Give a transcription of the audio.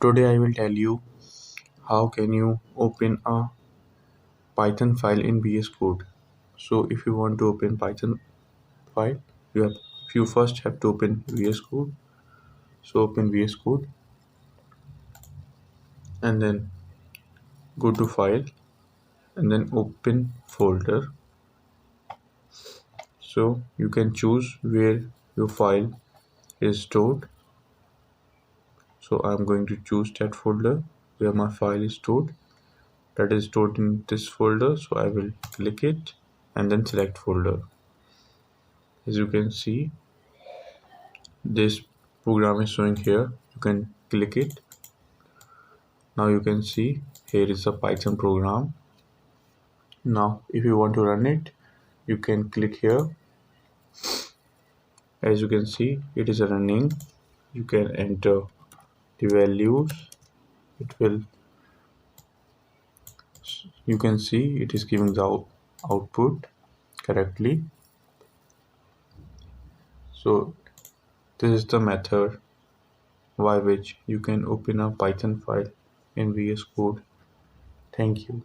Today I will tell you how can you open a Python file in VS Code. So if you want to open Python file, you first have to open VS Code. So open VS Code and then go to file and then open folder. So you can choose where your file is stored. So I'm going to choose that folder where my file is stored. That is stored in this folder, so I will click it and then select folder. As you can see, this program is showing here. You can click it. Now you can see here is a Python program. Now if you want to run it, you can click here. As you can see, it is running. You can enter the values. You can see it is giving the output correctly. So this is the method by which you can open a Python file in VS Code. Thank you.